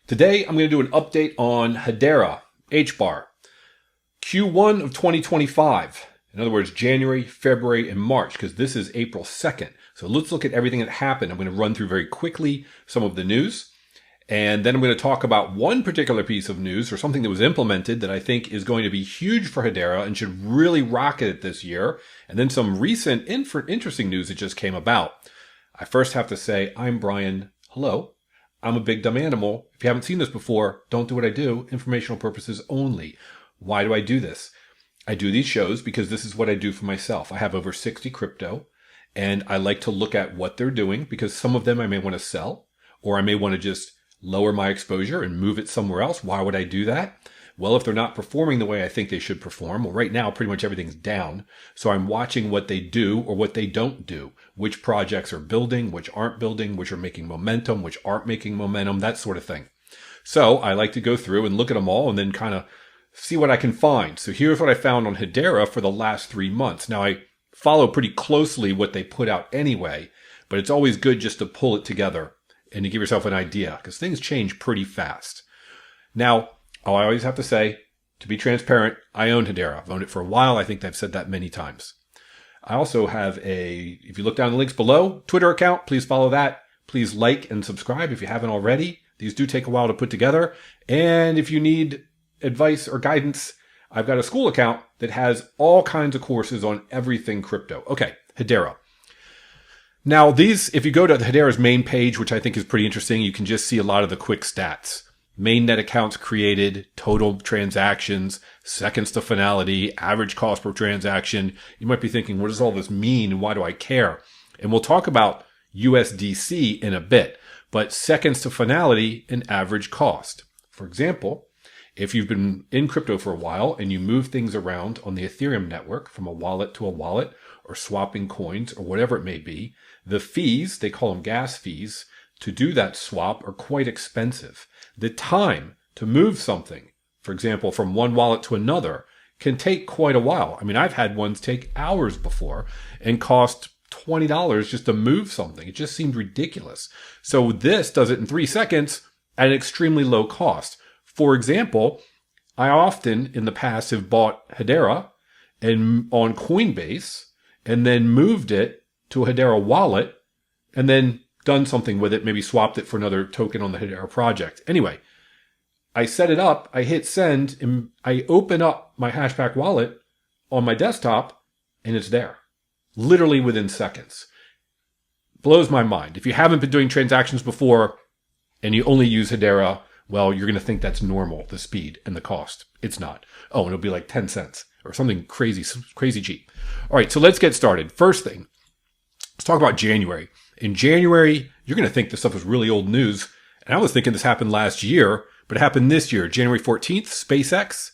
Today, I'm going to do an update on Hedera HBAR Q1 of 2025. In other words, January, February, and March, because this is April 2nd. So let's look at everything that happened. I'm going to run through very quickly some of the news. And then I'm going to talk about one particular piece of news or something that was implemented that I think is going to be huge for Hedera and should really rocket it this year. And then some recent interesting news that just came about. I first have to say, I'm Brian. Hello. I'm a big dumb animal. If you haven't seen this before, don't do what I do. Informational purposes only. Why do I do this? I do these shows because this is what I do for myself. I have over 60 crypto, and I like to look at what they're doing because some of them I may want to sell, or I may want to just lower my exposure and move it somewhere else. Why would I do that? Well, if they're not performing the way I think they should perform, well, right now, pretty much everything's down. So I'm watching what they do or what they don't do, which projects are building, which aren't building, which are making momentum, which aren't making momentum, that sort of thing. So I like to go through and look at them all and then kind of see what I can find. So here's what I found on Hedera for the last 3 months. Now I follow pretty closely what they put out anyway, but it's always good just to pull it together and to give yourself an idea because things change pretty fast. Now, I always have to say, to be transparent, I own Hedera. I've owned it for a while. I think I've said that many times. I also have if you look down the links below, Twitter account, please follow that. Please like and subscribe if you haven't already. These do take a while to put together. And if you need advice or guidance, I've got a school account that has all kinds of courses on everything crypto. Okay, Hedera. Now if you go to Hedera's main page, which I think is pretty interesting, you can just see a lot of the quick stats. Mainnet accounts created, total transactions, seconds to finality, average cost per transaction. You might be thinking, what does all this mean and why do I care? And we'll talk about USDC in a bit, but seconds to finality and average cost. For example, if you've been in crypto for a while and you move things around on the Ethereum network from a wallet to a wallet or swapping coins or whatever it may be, the fees, they call them gas fees, to do that swap are quite expensive. The time to move something, for example, from one wallet to another, can take quite a while. I mean, I've had ones take hours before and cost $20 just to move something. It just seemed ridiculous. So this does it in 3 seconds at an extremely low cost. For example, I often in the past have bought Hedera and on Coinbase and then moved it to a Hedera wallet and then done something with it, maybe swapped it for another token on the Hedera project. Anyway, I set it up, I hit send, and I open up my HashSphere wallet on my desktop, and it's there. Literally within seconds. Blows my mind. If you haven't been doing transactions before, and you only use Hedera, well, you're going to think that's normal, the speed and the cost. It's not. Oh, and it'll be like 10 cents or something crazy cheap. All right, so let's get started. First thing, let's talk about January. In January, you're going to think this stuff is really old news. And I was thinking this happened last year, but it happened this year. January 14th, SpaceX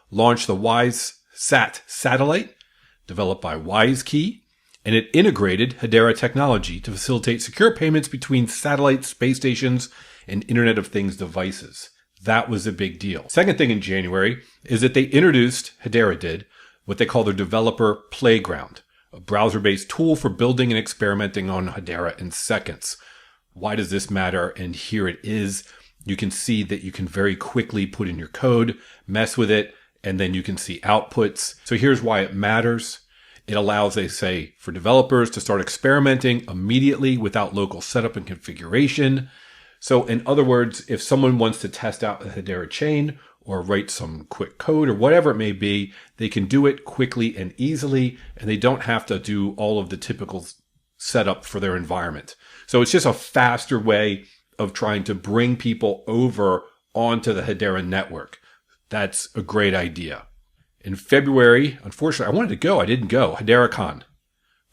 launched the WISeSat satellite developed by WISeKey, and it integrated Hedera technology to facilitate secure payments between satellites, space stations, and Internet of Things devices. That was a big deal. Second thing in January is that they introduced, Hedera did, what they call their developer playground. A browser-based tool for building and experimenting on Hedera in seconds. Why does this matter? And here it is. You can see that you can very quickly put in your code, mess with it, and then you can see outputs. So here's why it matters. It allows, they say, for developers to start experimenting immediately without local setup and configuration. So in other words, if someone wants to test out the Hedera chain or write some quick code or whatever it may be, they can do it quickly and easily, and they don't have to do all of the typical setup for their environment. So it's just a faster way of trying to bring people over onto the Hedera network. That's a great idea. In February, unfortunately, I wanted to go. I didn't go. HederaCon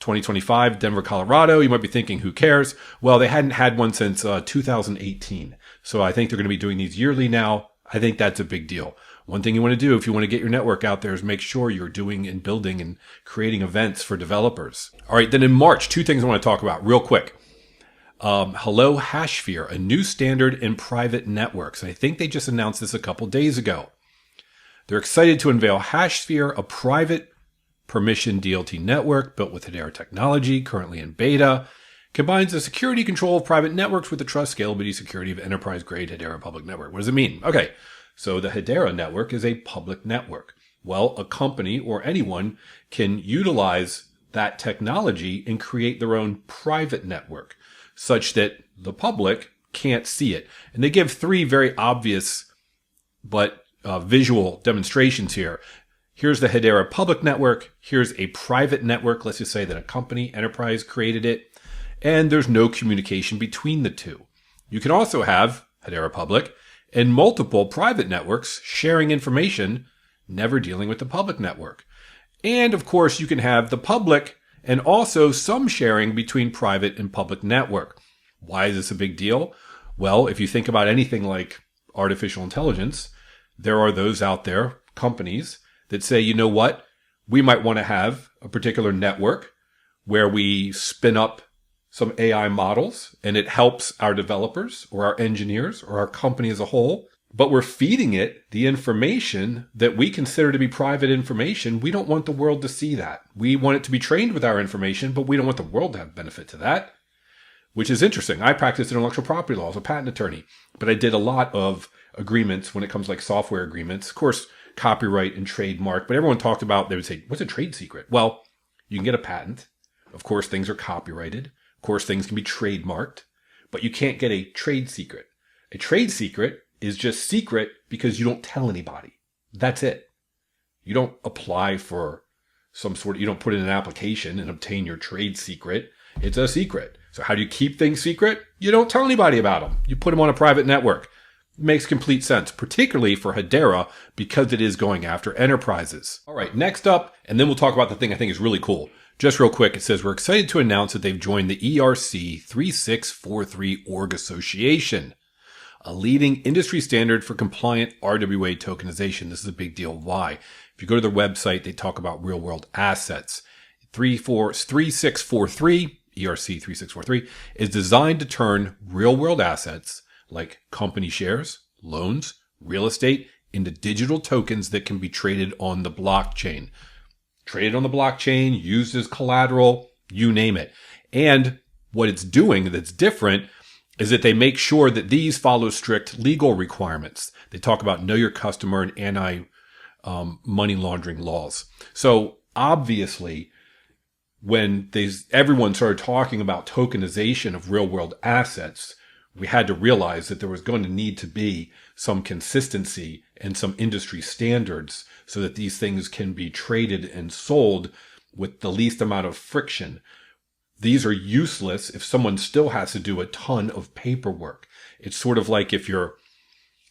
2025, Denver, Colorado. You might be thinking, who cares? Well, they hadn't had one since 2018. So I think they're going to be doing these yearly now. I think that's a big deal. One thing you want to do if you want to get your network out there is make sure you're doing and building and creating events for developers. All right, then in March, 2 things I want to talk about real quick. Hello HashSphere, a new standard in private networks. I think they just announced this a couple days ago. They're excited to unveil HashSphere, a private permission DLT network built with Hedera technology, currently in beta. Combines the security control of private networks with the trust, scalability, security of enterprise-grade Hedera public network. What does it mean? Okay, so the Hedera network is a public network. Well, a company or anyone can utilize that technology and create their own private network such that the public can't see it. And they give three very obvious but visual demonstrations here. Here's the Hedera public network. Here's a private network. Let's just say that a company, enterprise created it. And there's no communication between the two. You can also have Hedera public and multiple private networks sharing information, never dealing with the public network. And of course, you can have the public and also some sharing between private and public network. Why is this a big deal? Well, if you think about anything like artificial intelligence, there are those out there, companies, that say, you know what, we might want to have a particular network where we spin up some AI models and it helps our developers or our engineers or our company as a whole, but we're feeding it the information that we consider to be private information. We don't want the world to see that. We want it to be trained with our information, but we don't want the world to have benefit to that, which is interesting. I practiced intellectual property law as a patent attorney, but I did a lot of agreements when it comes to like software agreements, of course, copyright and trademark, but everyone talked about, they would say, what's a trade secret? Well, you can get a patent. Of course, things are copyrighted. Of course, things can be trademarked, but you can't get a trade secret. A trade secret is just secret because you don't tell anybody. That's it. You don't apply for you don't put in an application and obtain your trade secret. It's a secret. So how do you keep things secret? You don't tell anybody about them. You put them on a private network. It makes complete sense, particularly for Hedera because it is going after enterprises. All right, next up, and then we'll talk about the thing I think is really cool. Just real quick, it says, we're excited to announce that they've joined the ERC-3643 Org Association, a leading industry standard for compliant RWA tokenization. This is a big deal. Why? If you go to their website, they talk about real-world assets. 3643, ERC-3643, is designed to turn real-world assets like company shares, loans, real estate into digital tokens that can be traded on the blockchain. Traded on the blockchain, used as collateral, you name it. And what it's doing that's different is that they make sure that these follow strict legal requirements. They talk about know your customer and anti-money laundering laws. So obviously, when everyone started talking about tokenization of real world assets, we had to realize that there was going to need to be some consistency and some industry standards so that these things can be traded and sold with the least amount of friction. These are useless if someone still has to do a ton of paperwork. It's sort of like if you're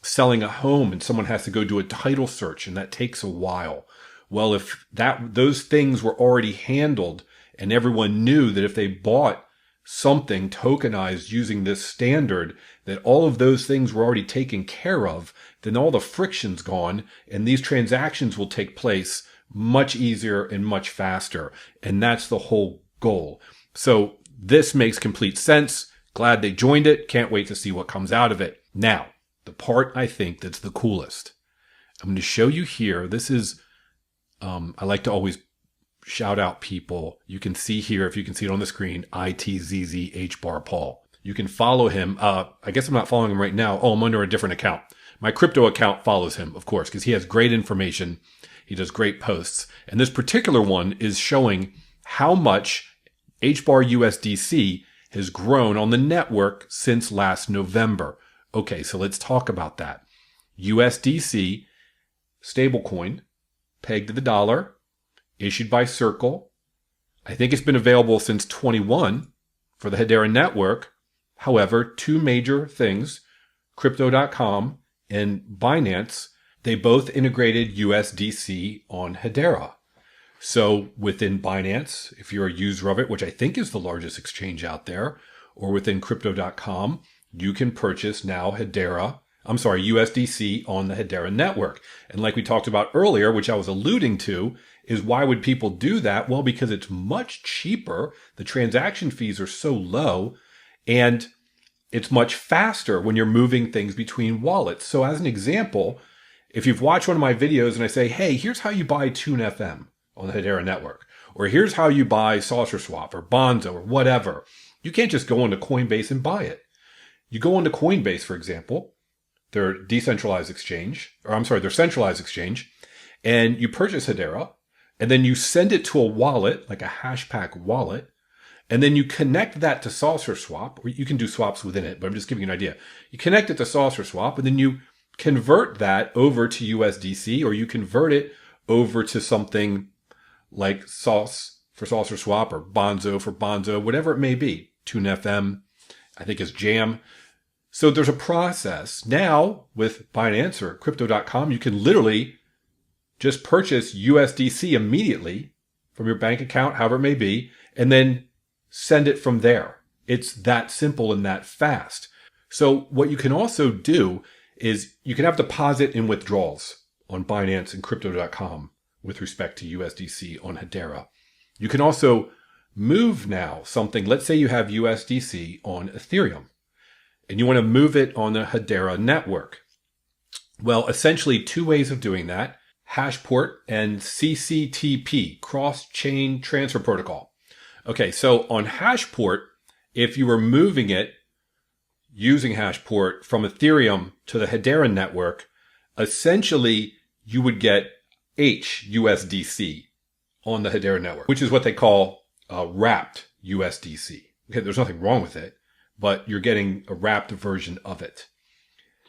selling a home and someone has to go do a title search and that takes a while. Well, if those things were already handled and everyone knew that if they bought something tokenized using this standard, that all of those things were already taken care of, then all the friction's gone and these transactions will take place much easier and much faster. And that's the whole goal. So this makes complete sense. Glad they joined it. Can't wait to see what comes out of it. Now, the part I think that's the coolest. I'm going to show you here. This is, I like to always shout out people. You can see here, if you can see it on the screen, ITZZ HBAR Paul. You can follow him. I guess I'm not following him right now. Oh, I'm under a different account. My crypto account follows him, of course, because he has great information. He does great posts. And this particular one is showing how much HBAR USDC has grown on the network since last November. Okay, so let's talk about that. USDC, stablecoin, pegged to the dollar, issued by Circle. I think it's been available since 21 for the Hedera network. However, two major things, Crypto.com and Binance, they both integrated USDC on Hedera. So within Binance, if you're a user of it, which I think is the largest exchange out there, or within Crypto.com, you can purchase now USDC on the Hedera network. And like we talked about earlier, which I was alluding to, is why would people do that? Well, because it's much cheaper. The transaction fees are so low and it's much faster when you're moving things between wallets. So as an example, if you've watched one of my videos and I say, hey, here's how you buy Tune FM on the Hedera network, or here's how you buy Saucer Swap or Bonzo or whatever, You can't just go onto Coinbase and buy it. You go onto Coinbase, for example, their decentralized exchange, their centralized exchange, and you purchase Hedera, and then you send it to a wallet, like a Hashpack wallet, and then you connect that to Saucer Swap, or you can do swaps within it, but I'm just giving you an idea. You connect it to Saucer Swap, and then you convert that over to USDC, or you convert it over to something like Sauce for Saucer Swap, or Bonzo for Bonzo, whatever it may be. TuneFM, I think is Jam. So there's a process. Now, with Binance or Crypto.com, you can literally just purchase USDC immediately from your bank account, however it may be, and then send it from there. It's that simple and that fast. So what you can also do is you can have deposit and withdrawals on Binance and Crypto.com with respect to USDC on Hedera. You can also move now something. Let's say you have USDC on Ethereum and you want to move it on the Hedera network. Well, essentially two ways of doing that: Hashport and CCTP, cross-chain transfer protocol. Okay, so on Hashport, if you were moving it using Hashport from Ethereum to the Hedera network, essentially you would get HUSDC on the Hedera network, which is what they call wrapped USDC. Okay, there's nothing wrong with it, but you're getting a wrapped version of it.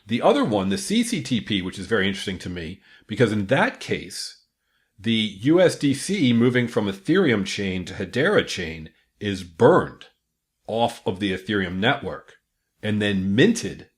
The other one, the CCTP, which is very interesting to me, because in that case, the USDC moving from Ethereum chain to Hedera chain is burned off of the Ethereum network and then minted.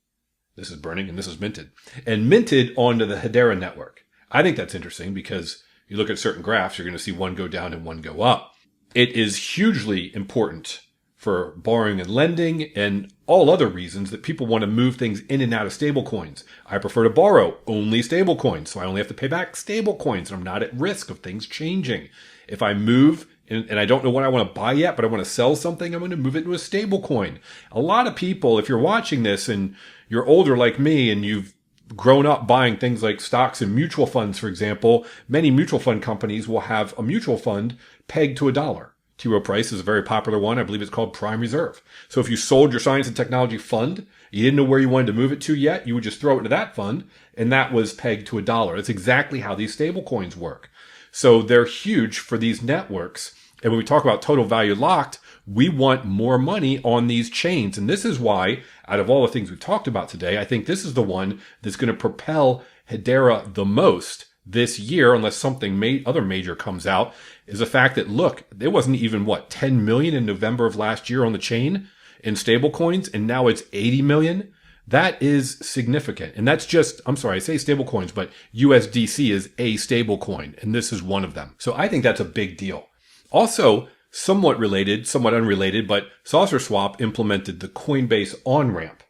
This is burning and this is minted, and minted onto the Hedera network. I think that's interesting because you look at certain graphs, you're going to see one go down and one go up. It is hugely important for borrowing and lending and all other reasons that people want to move things in and out of stable coins. I prefer to borrow only stable coins, so I only have to pay back stable coins, and I'm not at risk of things changing. If I move and I don't know what I want to buy yet, but I want to sell something, I'm going to move it into a stable coin. A lot of people, if you're watching this and you're older like me and you've grown up buying things like stocks and mutual funds, for example, many mutual fund companies will have a mutual fund pegged to $1. T. Rowe Price is a very popular one. I believe it's called Prime Reserve. So if you sold your science and technology fund, you didn't know where you wanted to move it to yet, you would just throw it into that fund, and that was pegged to $1. That's exactly how these stable coins work. So they're huge for these networks. And when we talk about total value locked, we want more money on these chains. And this is why, out of all the things we've talked about today, I think this is the one that's going to propel Hedera the most this year, unless something other major comes out, is the fact that, look, there wasn't even, 10 million in November of last year on the chain in stable coins, and now it's 80 million. That is significant. And that's just, I say stable coins, but USDC is a stable coin, and this is one of them. So I think that's a big deal. Also, somewhat related, somewhat unrelated, but Saucer Swap implemented the Coinbase on-ramp.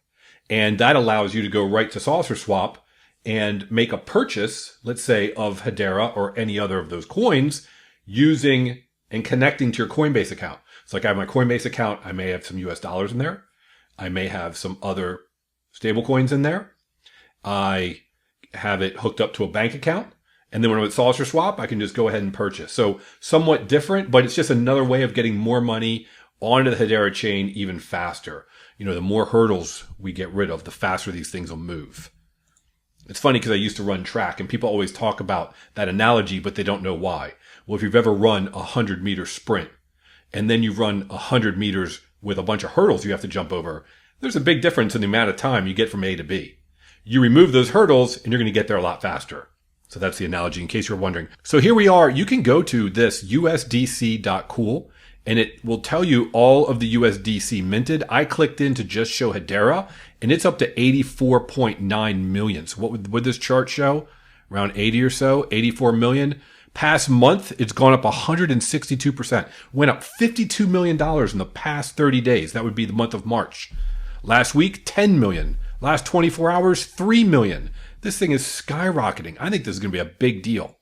And that allows you to go right to Saucer Swap and make a purchase, let's say, of Hedera or any other of those coins using and connecting to your Coinbase account. So like I have my Coinbase account, I may have some US dollars in there. I may have some other stable coins in there. I have it hooked up to a bank account. And then when I'm at Saucer Swap, I can just go ahead and purchase. So somewhat different, but it's just another way of getting more money onto the Hedera chain even faster. The more hurdles we get rid of, the faster these things will move. It's funny because I used to run track and people always talk about that analogy, but they don't know why. Well, if you've ever run a 100-meter sprint and then you run 100 meters with a bunch of hurdles you have to jump over, there's a big difference in the amount of time you get from A to B. You remove those hurdles and you're going to get there a lot faster. So that's the analogy in case you're wondering. So here we are. You can go to this usdc.cool and it will tell you all of the USDC minted. I clicked in to just show Hedera and it's up to 84.9 million. So what would this chart show? Around 80 or so, 84 million. Past month, it's gone up 162%. Went up $52 million in the past 30 days. That would be the month of March. Last week, 10 million. Last 24 hours, 3 million. This thing is skyrocketing. I think this is going to be a big deal.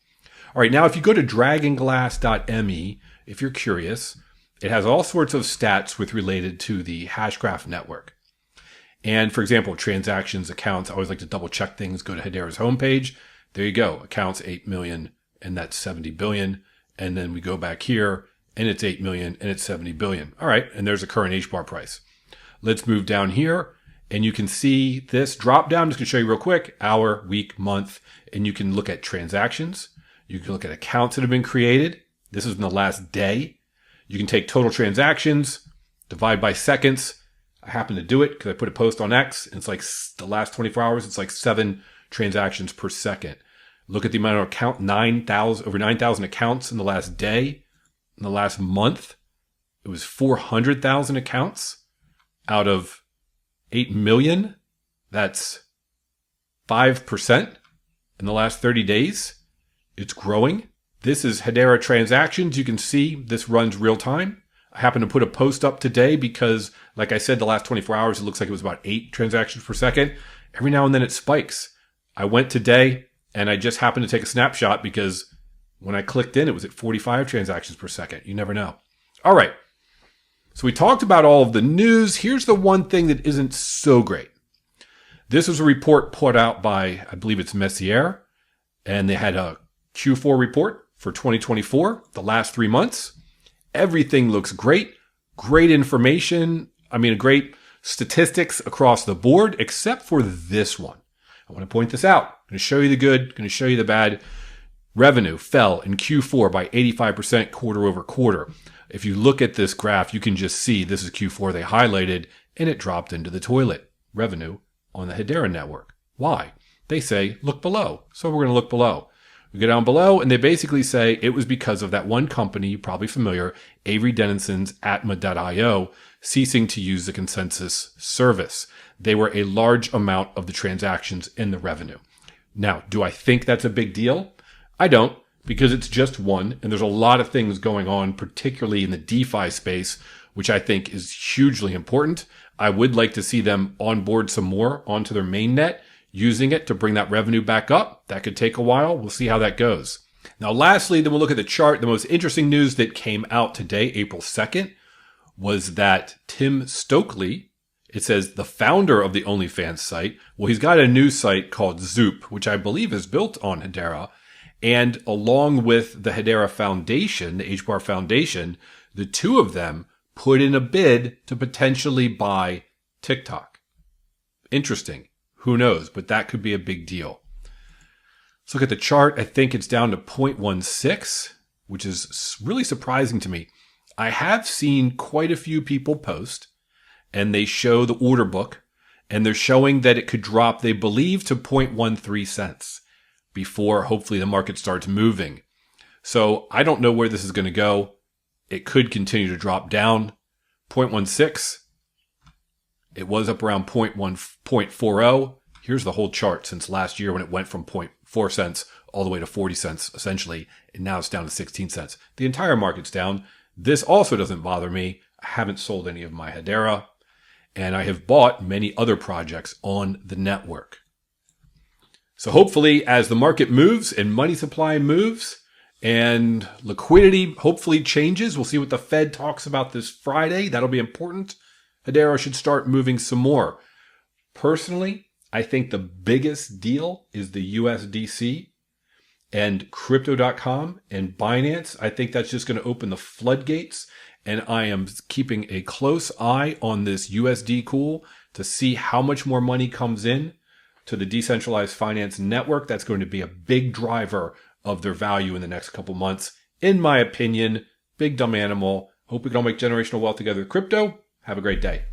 All right, now if you go to dragonglass.me, if you're curious, it has all sorts of stats related to the Hashgraph network. And for example, transactions, accounts, I always like to double check things. Go to Hedera's homepage. There you go. Accounts 8 million, and that's 70 billion. And then we go back here and it's 8 million, and it's 70 billion. All right, and there's a current HBAR price. Let's move down here, and you can see this drop down. I'm just going to show you real quick, hour, week, month, and you can look at transactions. You can look at accounts that have been created. This is in the last day. You can take total transactions, divide by seconds. I happen to do it because I put a post on X, and it's like the last 24 hours, it's like 7 transactions per second. Look at the amount of account, over 9,000 accounts in the last day. In the last month, it was 400,000 accounts out of 8 million. That's 5% in the last 30 days. It's growing. This is Hedera transactions. You can see this runs real time. I happen to put a post up today because, like I said, the last 24 hours, it looks like it was about 8 transactions per second. Every now and then it spikes. I went today and I just happened to take a snapshot because when I clicked in, it was at 45 transactions per second. You never know. All right. So we talked about all of the news. Here's the one thing that isn't so great. This was a report put out by, I believe it's Messari, and they had a Q4 report for 2024, the last 3 months. Everything looks great. Great information. Great statistics across the board, except for this one. I want to point this out. I'm going to show you the good, going to show you the bad. Revenue fell in Q4 by 85% quarter over quarter. If you look at this graph, you can just see this is Q4 they highlighted, and it dropped into the toilet. Revenue on the Hedera network. Why? They say, look below. So we're going to look below. We go down below, and they basically say it was because of that one company, you're probably familiar, Avery Dennison's Atma.io, ceasing to use the consensus service. They were a large amount of the transactions in the revenue. Now, do I think that's a big deal? I don't, because it's just one, and there's a lot of things going on, particularly in the DeFi space, which I think is hugely important. I would like to see them onboard some more onto their mainnet, using it to bring that revenue back up. That could take a while. We'll see how that goes. Now, lastly, then we'll look at the chart. The most interesting news that came out today, April 2nd, was that Tim Stokely, it says the founder of the OnlyFans site, well, he's got a new site called Zoop, which I believe is built on Hedera. And along with the Hedera Foundation, the HBAR Foundation, the two of them put in a bid to potentially buy TikTok. Interesting. Who knows? But that could be a big deal. Let's look at the chart. I think it's down to 0.16, which is really surprising to me. I have seen quite a few people post, and they show the order book, and they're showing that it could drop, they believe, to 0.13 cents before hopefully the market starts moving. So I don't know where this is going to go. It could continue to drop down. 0.16. It was up around 0.40. Here's the whole chart since last year when it went from 0.4 cents all the way to 40 cents, essentially. And now it's down to 16 cents. The entire market's down. This also doesn't bother me. I haven't sold any of my Hedera. And I have bought many other projects on the network. So hopefully, as the market moves and money supply moves and liquidity hopefully changes, we'll see what the Fed talks about this Friday. That'll be important. Hedera should start moving some more. Personally, I think the biggest deal is the USDC and Crypto.com and Binance. I think that's just going to open the floodgates. And I am keeping a close eye on this USD cool to see how much more money comes in to the decentralized finance network. That's going to be a big driver of their value in the next couple months. In my opinion, big dumb animal. Hope we can all make generational wealth together with crypto. Have a great day.